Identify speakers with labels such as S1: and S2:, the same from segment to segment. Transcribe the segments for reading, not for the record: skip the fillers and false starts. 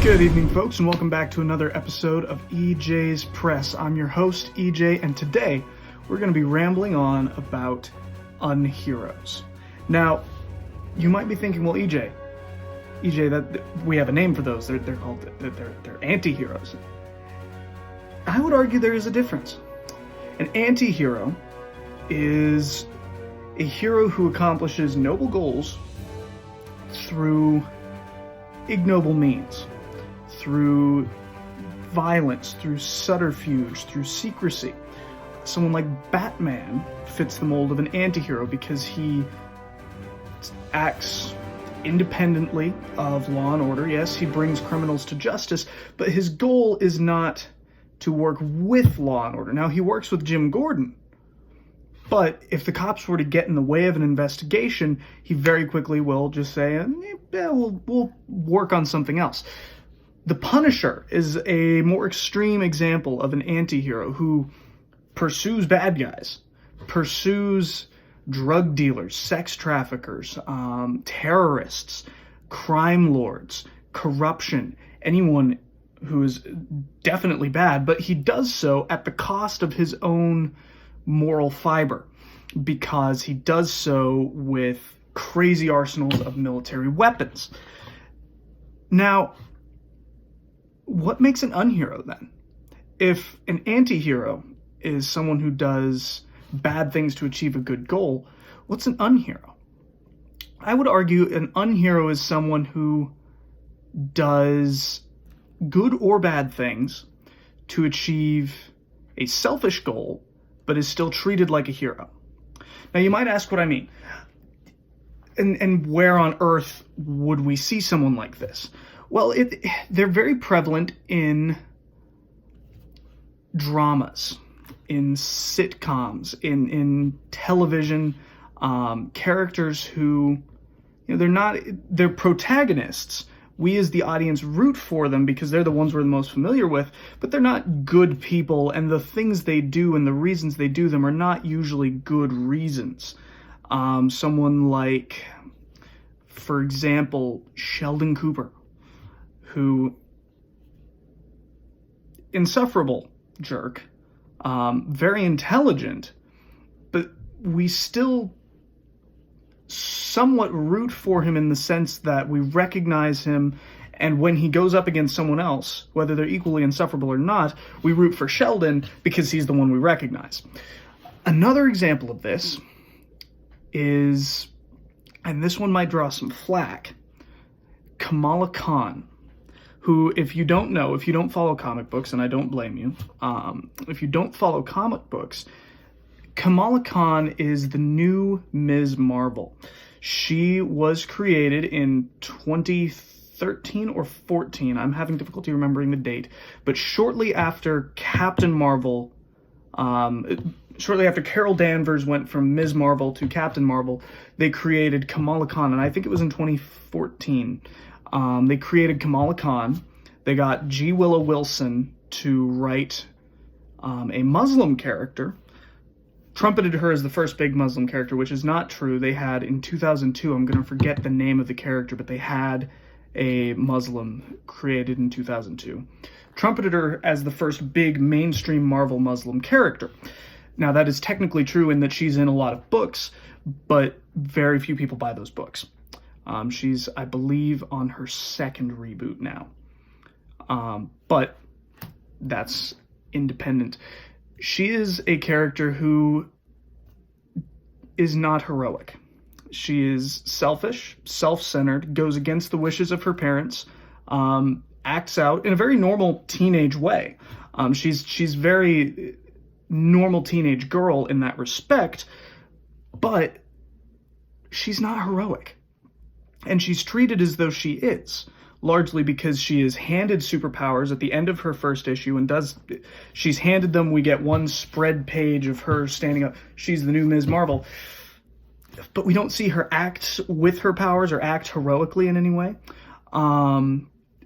S1: Good evening, folks, and welcome back to another episode of EJ's Press. I'm your host, EJ, and today we're going to be rambling on about unheroes. Now, you might be thinking, well, EJ, that we have a name for those. They're called they're anti-heroes. I would argue there is a difference. An anti-hero is a hero who accomplishes noble goals through ignoble means, through violence, through subterfuge, through secrecy. Someone like Batman fits the mold of an anti-hero because he acts independently of law and order. Yes, he brings criminals to justice, but his goal is not to work with law and order. Now, he works with Jim Gordon, but if the cops were to get in the way of an investigation, he very quickly will just say, we'll work on something else. The Punisher is a more extreme example of an anti-hero who pursues bad guys, pursues drug dealers, sex traffickers, terrorists, crime lords, corruption, anyone who is definitely bad, but he does so at the cost of his own moral fiber, because he does so with crazy arsenals of military weapons. Now, what makes an unhero then? If an anti-hero is someone who does bad things to achieve a good goal, what's an unhero? I would argue an unhero is someone who does good or bad things to achieve a selfish goal, but is still treated like a hero. Now, you might ask what I mean. And where on earth would we see someone like this? Well, they're very prevalent in dramas, in sitcoms, in television, characters who, they're protagonists. We as the audience root for them because they're the ones we're the most familiar with, but they're not good people, and the things they do and the reasons they do them are not usually good reasons. Someone like, for example, Sheldon Cooper, who, insufferable jerk, very intelligent, but we still somewhat root for him in the sense that we recognize him, and when he goes up against someone else, whether they're equally insufferable or not, we root for Sheldon because he's the one we recognize. Another example of this is, and this one might draw some flack, Kamala Khan, who, if you don't know, if you don't follow comic books, and I don't blame you, if you don't follow comic books, Kamala Khan is the new Ms. Marvel. She was created in 2013 or 14. I'm having difficulty remembering the date. But shortly after Captain Marvel, shortly after Carol Danvers went from Ms. Marvel to Captain Marvel, they created Kamala Khan, and I think it was in 2014. They created Kamala Khan. They got G. Willow Wilson to write a Muslim character, trumpeted her as the first big Muslim character, which is not true. They had, in 2002, I'm going to forget the name of the character, but they had a Muslim created in 2002. Trumpeted her as the first big mainstream Marvel Muslim character. Now, that is technically true in that she's in a lot of books, but very few people buy those books. She's, I believe, on her second reboot now. But that's independent. She is a character who is not heroic. She is selfish, self-centered, goes against the wishes of her parents, acts out in a very normal teenage way. She's very normal teenage girl in that respect, but she's not heroic. And she's treated as though she is, largely because she is handed superpowers at the end of her first issue, and she's handed them. We get one spread page of her standing up. She's the new Ms. Marvel. But we don't see her act with her powers or act heroically in any way.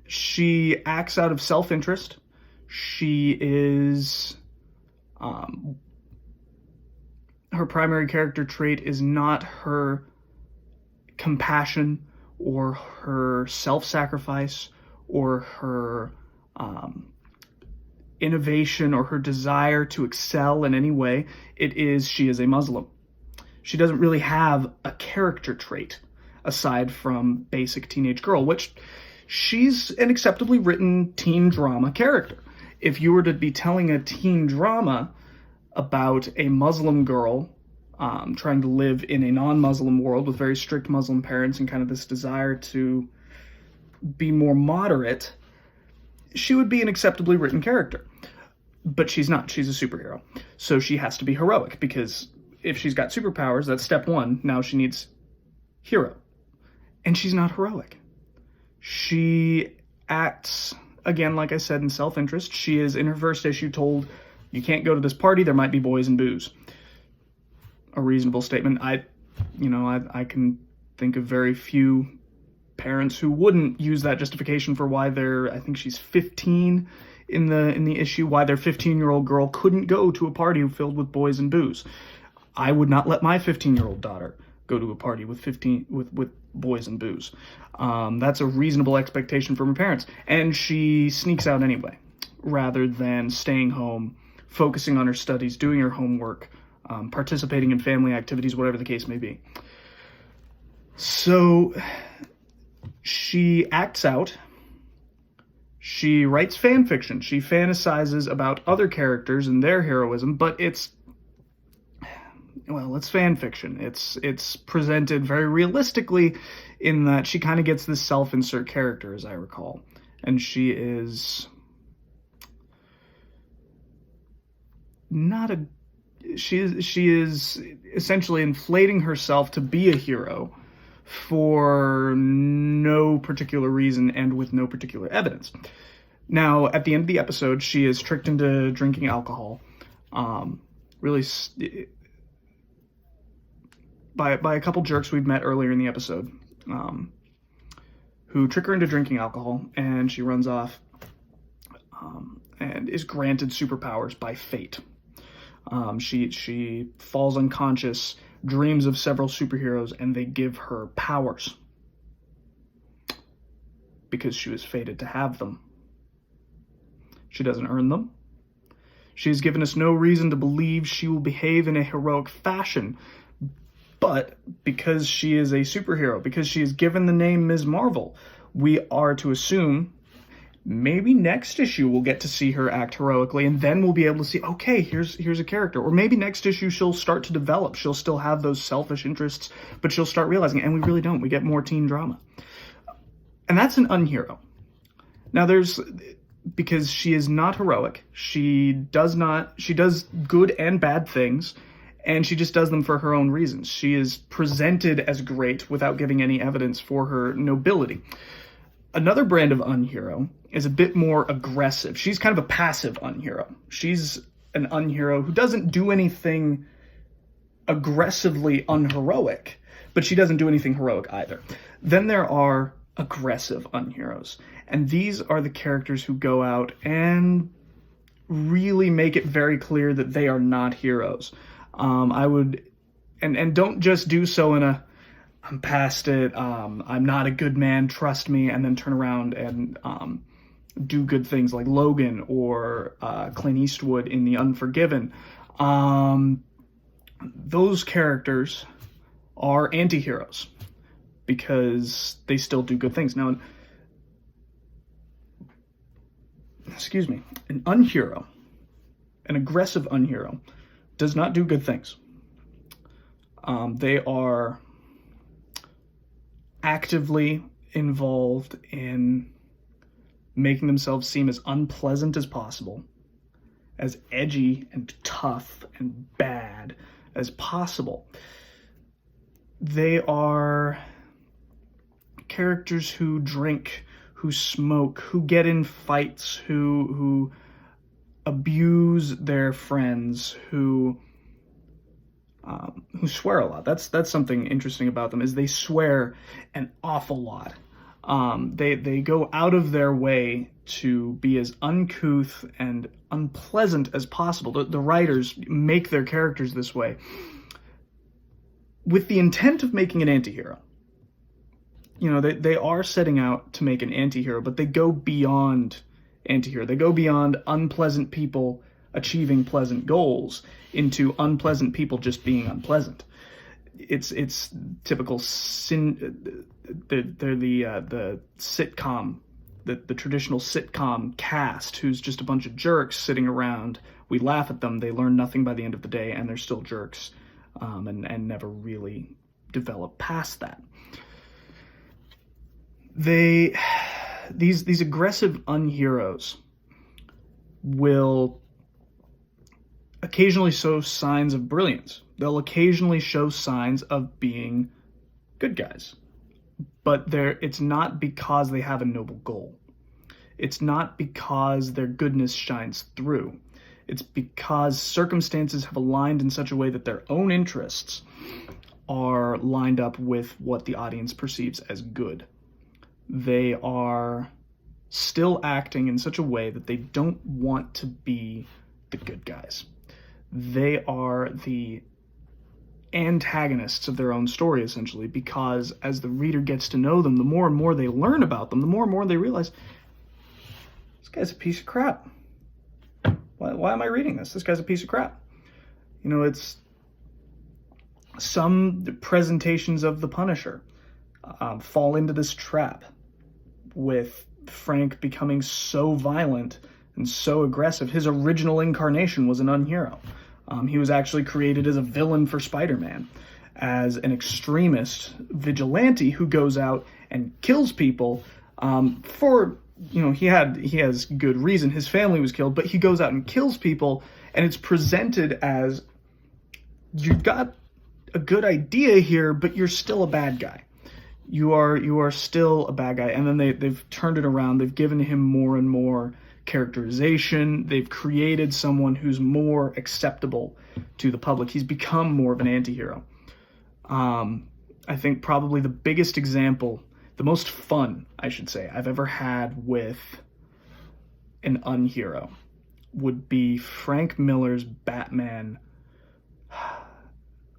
S1: She acts out of self-interest. She is... her primary character trait is not her compassion or her self-sacrifice or her innovation or her desire to excel in any way, it is she is a Muslim. She doesn't really have a character trait aside from basic teenage girl, which she's an acceptably written teen drama character. If you were to be telling a teen drama about a Muslim girl trying to live in a non-Muslim world with very strict Muslim parents and kind of this desire to be more moderate, she would be an acceptably written character. But she's not. She's a superhero. So she has to be heroic, because if she's got superpowers, that's step one. Now she needs hero. And she's not heroic. She acts, again, like I said, in self-interest. She is, in her first issue, told, you can't go to this party, there might be boys and booze. A reasonable statement. I can think of very few parents who wouldn't use that justification for why I think she's 15 in the issue, why their 15-year-old girl couldn't go to a party filled with boys and booze. I would not let my 15-year-old daughter go to a party with boys and booze. That's a reasonable expectation from her parents. And she sneaks out anyway, rather than staying home, focusing on her studies, doing her homework, participating in family activities, whatever the case may be. So she acts out. She writes fan fiction. She fantasizes about other characters and their heroism, but it's fan fiction. It's presented very realistically in that she kind of gets this self-insert character, as I recall. And she is she is essentially inflating herself to be a hero for no particular reason and with no particular evidence. Now, at the end of the episode, she is tricked into drinking alcohol, by a couple jerks we've met earlier in the episode, who trick her into drinking alcohol, and she runs off and is granted superpowers by fate. She falls unconscious, dreams of several superheroes, and they give her powers because she was fated to have them. She doesn't earn them. She has given us no reason to believe she will behave in a heroic fashion, but because she is a superhero, because she is given the name Ms. Marvel, we are to assume maybe next issue we'll get to see her act heroically, and then we'll be able to see, okay, here's a character. Or maybe next issue she'll start to develop. She'll still have those selfish interests, but she'll start realizing it, and we really don't. We get more teen drama. And that's an unhero. Now because she is not heroic, she does good and bad things, and she just does them for her own reasons. She is presented as great without giving any evidence for her nobility. Another brand of unhero is a bit more aggressive. She's kind of a passive unhero. She's an unhero who doesn't do anything aggressively unheroic, but she doesn't do anything heroic either. Then there are aggressive unheroes, and these are the characters who go out and really make it very clear that they are not heroes. And don't just do so in a, I'm past it, I'm not a good man, trust me, and then turn around and do good things like Logan or Clint Eastwood in The Unforgiven. Those characters are anti-heroes because they still do good things. Now, an unhero, an aggressive unhero, does not do good things. They are actively involved in making themselves seem as unpleasant as possible, as edgy and tough and bad as possible. They are characters who drink, who smoke, who get in fights, who abuse their friends, who swear a lot. That's something interesting about them, is they swear an awful lot. They go out of their way to be as uncouth and unpleasant as possible. The writers make their characters this way with the intent of making an anti-hero. they are setting out to make an anti-hero, but they go beyond anti-hero. They go beyond unpleasant people achieving pleasant goals into unpleasant people just being unpleasant. It's typical sin. They're the sitcom, the traditional sitcom cast who's just a bunch of jerks sitting around. We laugh at them. They learn nothing by the end of the day, and they're still jerks, and never really develop past that. These aggressive unheroes will occasionally show signs of brilliance. They'll occasionally show signs of being good guys. But it's not because they have a noble goal. It's not because their goodness shines through. It's because circumstances have aligned in such a way that their own interests are lined up with what the audience perceives as good. They are still acting in such a way that they don't want to be the good guys. They are the antagonists of their own story, essentially, because as the reader gets to know them, the more and more they learn about them, the more and more they realize, this guy's a piece of crap. Why am I reading this? This guy's a piece of crap. It's some presentations of the Punisher fall into this trap, with Frank becoming so violent and so aggressive. His original incarnation was an unhero. He was actually created as a villain for Spider-Man, as an extremist vigilante who goes out and kills people for, he has good reason. His family was killed, but he goes out and kills people, and it's presented as, you've got a good idea here, but you're still a bad guy. You are still a bad guy. And then they've turned it around. They've given him more and more characterization. They've created someone who's more acceptable to the public. He's become more of an anti-hero. I think probably the biggest example, the most fun, I should say, I've ever had with an unhero would be Frank Miller's Batman,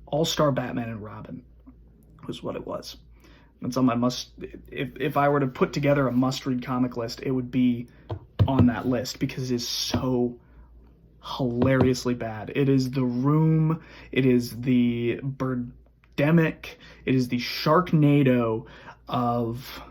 S1: All-Star Batman and Robin was what it was. It's on my if I were to put together a must-read comic list, it would be on that list because it is so hilariously bad. It is The Room, it is the Birdemic, it is the Sharknado of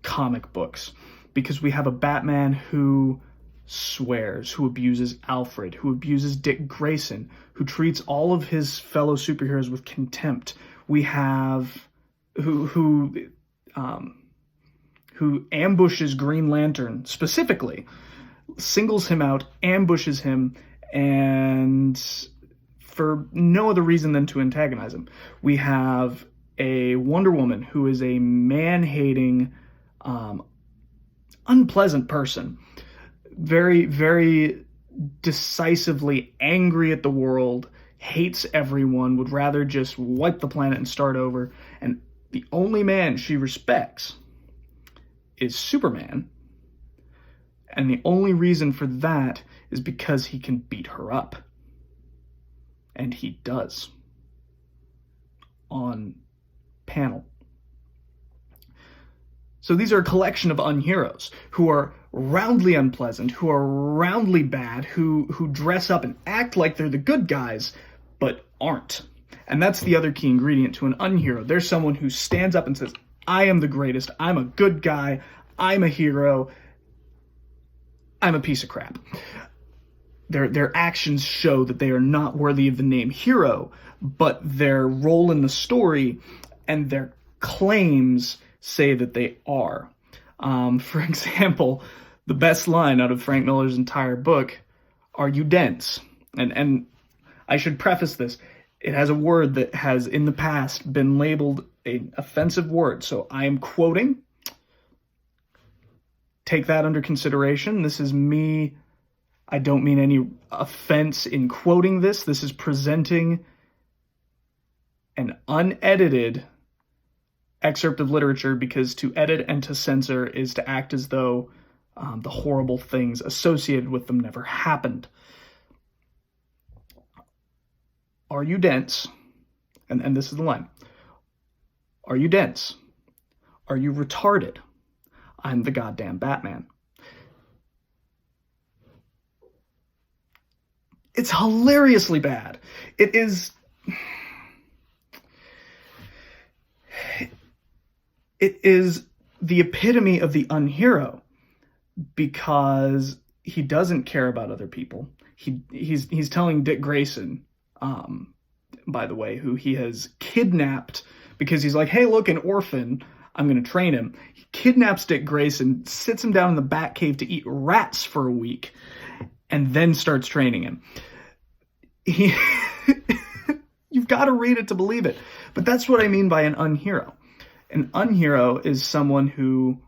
S1: comic books, because we have a Batman who swears, who abuses Alfred, who abuses Dick Grayson, who treats all of his fellow superheroes with contempt. We have who ambushes Green Lantern specifically, singles him out, ambushes him, and for no other reason than to antagonize him. We have a Wonder Woman who is a man-hating, unpleasant person, very, very decisively angry at the world, hates everyone, would rather just wipe the planet and start over, and the only man she respects is Superman, and the only reason for that is because he can beat her up. And he does. On panel. So these are a collection of unheroes who are roundly unpleasant, who are roundly bad, who dress up and act like they're the good guys, but aren't. And that's the other key ingredient to an unhero. There's someone who stands up and says, I am the greatest, I'm a good guy, I'm a hero, I'm a piece of crap. Their actions show that they are not worthy of the name hero, but their role in the story and their claims say that they are. For example, the best line out of Frank Miller's entire book, "Are you dense?" And I should preface this. It has a word that has in the past been labeled an offensive word, so I am quoting. Take that under consideration. This is me. I don't mean any offense in quoting this. This is presenting an unedited excerpt of literature, because to edit and to censor is to act as though the horrible things associated with them never happened. Are you dense? And this is the line. Are you dense? Are you retarded? I'm the goddamn Batman. It's hilariously bad. It is... It is the epitome of the unhero, because he doesn't care about other people. He's telling Dick Grayson, by the way, who he has kidnapped because he's like, hey, look, an orphan, I'm going to train him. He kidnaps Dick Grayson, sits him down in the Batcave to eat rats for a week, and then starts training him. You've got to read it to believe it. But that's what I mean by an unhero. An unhero is someone who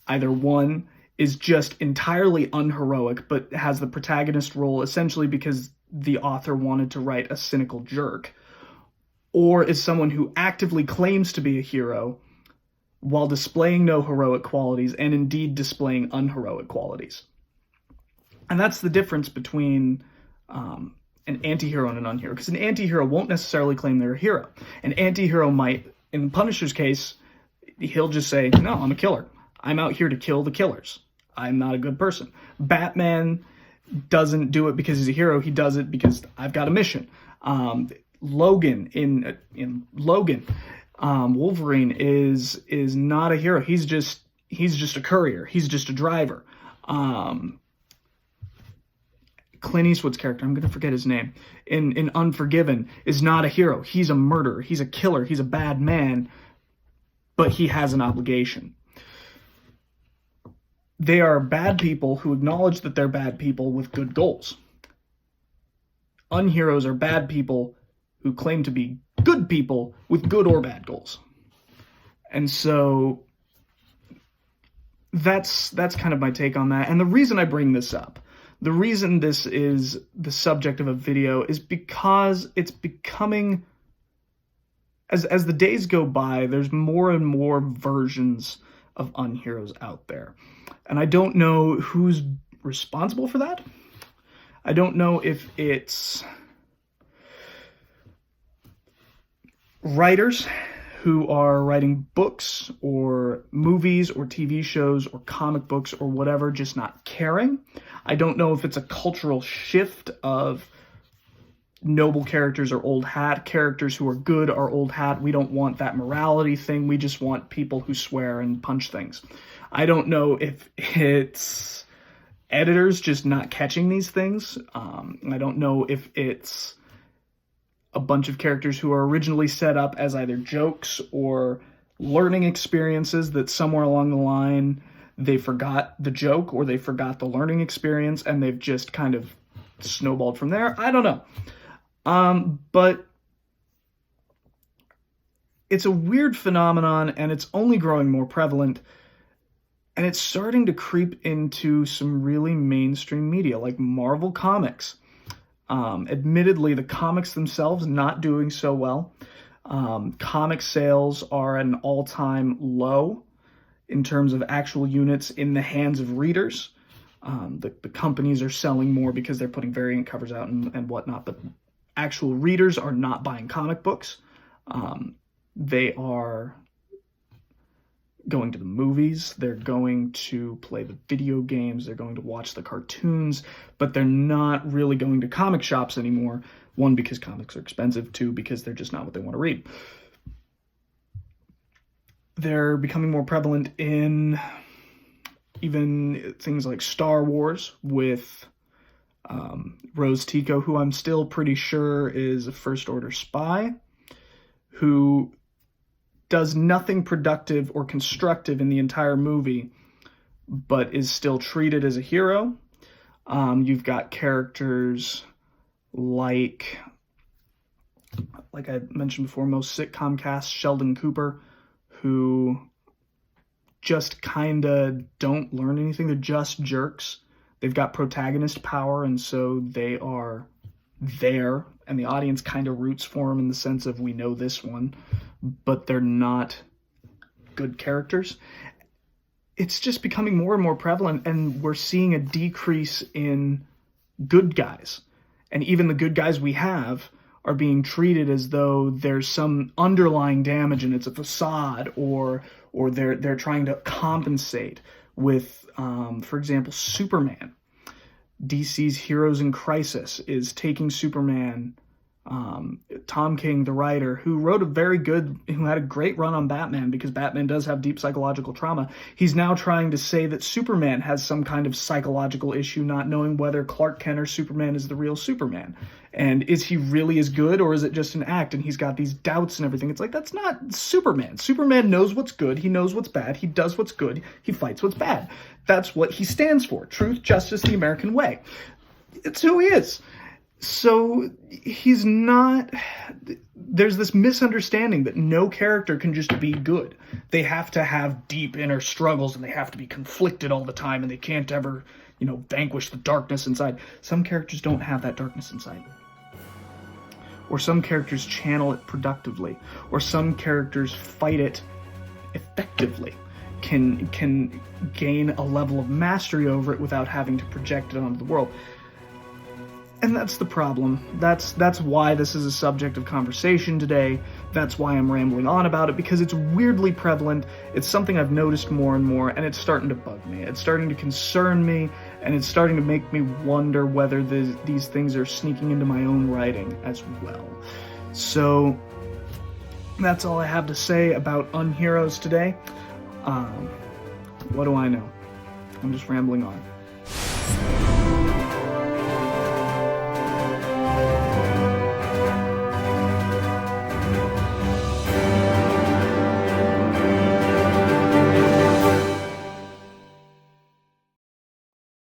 S1: either, one, is just entirely unheroic, but has the protagonist role essentially because the author wanted to write a cynical jerk, or is someone who actively claims to be a hero while displaying no heroic qualities and indeed displaying unheroic qualities. And that's the difference between an anti-hero and an unhero, because an anti-hero won't necessarily claim they're a hero. An anti-hero might, in Punisher's case, he'll just say, no, I'm a killer. I'm out here to kill the killers. I'm not a good person. Batman doesn't do it because he's a hero. He does it because I've got a mission. Logan in Logan, Wolverine is not a hero. He's just a courier. He's just a driver. Clint Eastwood's character, I'm going to forget his name, in Unforgiven, is not a hero. He's a murderer. He's a killer. He's a bad man, but he has an obligation. They are bad people who acknowledge that they're bad people with good goals. Unheroes are bad people who claim to be good people with good or bad goals. And so that's kind of my take on that. And the reason I bring this up, the reason this is the subject of a video, is because it's becoming, as the days go by, there's more and more versions of unheroes out there. And I don't know who's responsible for that. I don't know if it's writers who are writing books or movies or TV shows or comic books or whatever, just not caring. I don't know if it's a cultural shift of noble characters are old hat, characters who are good are old hat. We don't want that morality thing. We just want people who swear and punch things. I don't know if it's editors just not catching these things. I don't know if it's a bunch of characters who are originally set up as either jokes or learning experiences that somewhere along the line they forgot the joke or they forgot the learning experience and they've just kind of snowballed from there. I don't know. But it's a weird phenomenon and it's only growing more prevalent. And it's starting to creep into some really mainstream media, like Marvel Comics. Admittedly, the comics themselves not doing so well. Comic sales are an all-time low in terms of actual units in the hands of readers. The companies are selling more because they're putting variant covers out and whatnot, but actual readers are not buying comic books. They are going to the movies, they're going to play the video games, they're going to watch the cartoons, but they're not really going to comic shops anymore. One, because comics are expensive. Two, because they're just not what they want to read. They're becoming more prevalent in even things like Star Wars with Rose Tico, who I'm still pretty sure is a First Order spy, who does nothing productive or constructive in the entire movie, but is still treated as a hero. You've got characters like I mentioned before, most sitcom cast, Sheldon Cooper, who just kind of don't learn anything. They're just jerks. They've got protagonist power, and so they are there, and the audience kind of roots for them in the sense of, we know this one, but they're not good characters. It's just becoming more and more prevalent, and we're seeing a decrease in good guys. And even the good guys we have are being treated as though there's some underlying damage and it's a facade, or they're trying to compensate with, for example, Superman. DC's Heroes in Crisis is taking Superman. Tom King, the writer, who had a great run on Batman, because Batman does have deep psychological trauma, he's now trying to say that Superman has some kind of psychological issue, not knowing whether Clark Kent or Superman is the real Superman. And is he really as good, or is it just an act? And he's got these doubts and everything. It's like, that's not Superman. Superman knows what's good. He knows what's bad. He does what's good. He fights what's bad. That's what he stands for. Truth, justice, the American way. It's who he is. So he's not, there's this misunderstanding that no character can just be good. They have to have deep inner struggles, and they have to be conflicted all the time, and they can't ever, vanquish the darkness inside. Some characters don't have that darkness inside. Or some characters channel it productively. Or some characters fight it effectively. Can gain a level of mastery over it without having to project it onto the world. And that's the problem. That's why this is a subject of conversation today. That's why I'm rambling on about it, because it's weirdly prevalent. It's something I've noticed more and more, and it's starting to bug me. It's starting to concern me, and it's starting to make me wonder whether these things are sneaking into my own writing as well. So that's all I have to say about Unheroes today. What do I know? I'm just rambling on.